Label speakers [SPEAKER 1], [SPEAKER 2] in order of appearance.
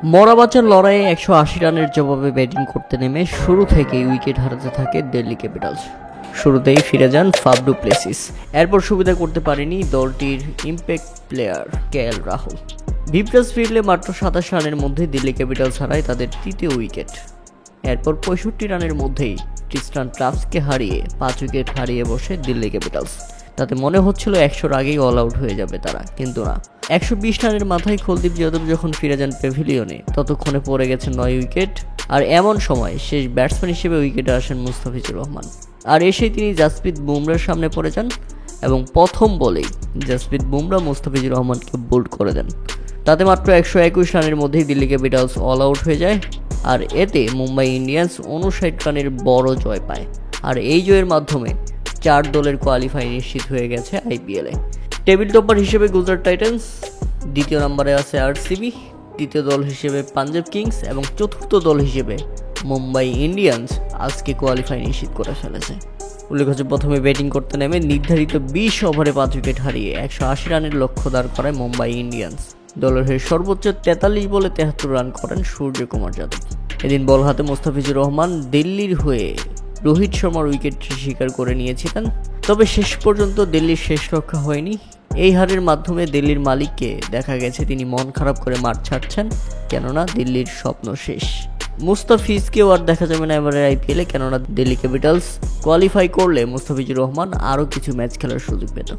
[SPEAKER 1] মরাবাঁচার লড়াইয়ে 180 রানের জবাবে ব্যাটিং করতে নেমে শুরু থেকেই উইকেট হারাতে থাকে দিল্লি ক্যাপিটালস। শুরুতেই ফিরে যান ফাফ ডু প্লেসিস। এরপর সুবিধা করতে পারেনি দলটির ইম্প্যাক্ট প্লেয়ার কেএল রাহুল। ভিপ্রাস ফিরলে মাত্র 27 রানের মধ্যে দিল্লি ক্যাপিটালস হারায় তাদের তৃতীয় উইকেট। এরপর 65 রানের মধ্যেই ট্রিস্টান ট্রাভসকে হারিয়ে 5 উইকেট হারিয়ে বসে দিল্লি ক্যাপিটালস। তাতে মনে হচ্ছিল 100 আগেই অল আউট হয়ে যাবে তারা, কিন্তু না। 120 রানের মাথায় কুলদীপ যাদব যখন ফিরে যান প্যাভিলিয়নে, ততক্ষণে পড়ে গেছে 9 উইকেট। আর এমন সময় শেষ ব্যাটসম্যান হিসেবে উইকেটে আসেন মুস্তাফিজুর রহমান। আর এসেই তিনি জাসপ্রীত বুমরার সামনে পড়ে যান এবং প্রথম বলেই জাসপ্রীত বুমরা মুস্তাফিজুর রহমানকে বোল্ড করে দেন। তাতে মাত্র 121 রানের মধ্যেই দিল্লি ক্যাপিটালস অল আউট হয়ে যায়। আর এতে মুম্বাই ইন্ডিয়ান্স 59 রানের বড় জয় পায়। আর এই জয়ের মাধ্যমে 4 দলের কোয়ালিফাই নিশ্চিত হয়ে গেছে আইপিএলে। টেবিল টপার হিসেবে গুজরাট টাইটান্স, দ্বিতীয় নম্বরে আছে আরসিবি, তৃতীয় দল হিসেবে পাঞ্জাব কিংস এবং চতুর্থ দল হিসেবে মুম্বাই ইন্ডিয়ান্স আজকে কোয়ালিফাই নিশ্চিত করে ফেলেছে। উল্লেখ্য, প্রথমে ব্যাটিং করতে নেমে নির্ধারিত 20 ওভারে 5 উইকেট হারিয়ে 180 রানের লক্ষ্য দাঁড় করায় মুম্বাই ইন্ডিয়ান্স। দলের হয়ে সর্বোচ্চ 43 বলে 73 রান করেন সূর্যকুমার যাদব। এদিন বল হাতে মুস্তাফিজুর রহমান দিল্লির হয়ে রোহিত শর্মার উইকেট শিকার করে নিয়েছিলেন। তবে শেষ পর্যন্ত দিল্লির শেষ রক্ষা হয়নি। এই হারের মাধ্যমে দিল্লির মালিককে দেখা গেছে তিনি মন খারাপ করে মাঠ ছাড়ছেন, কেননা দিল্লির স্বপ্ন শেষ। মুস্তাফিজকেও আর দেখা যাবে না এবারের আইপিএলে, কেননা দিল্লি ক্যাপিটালস কোয়ালিফাই করলে মুস্তাফিজুর রহমান আরও কিছু ম্যাচ খেলার সুযোগ পেত।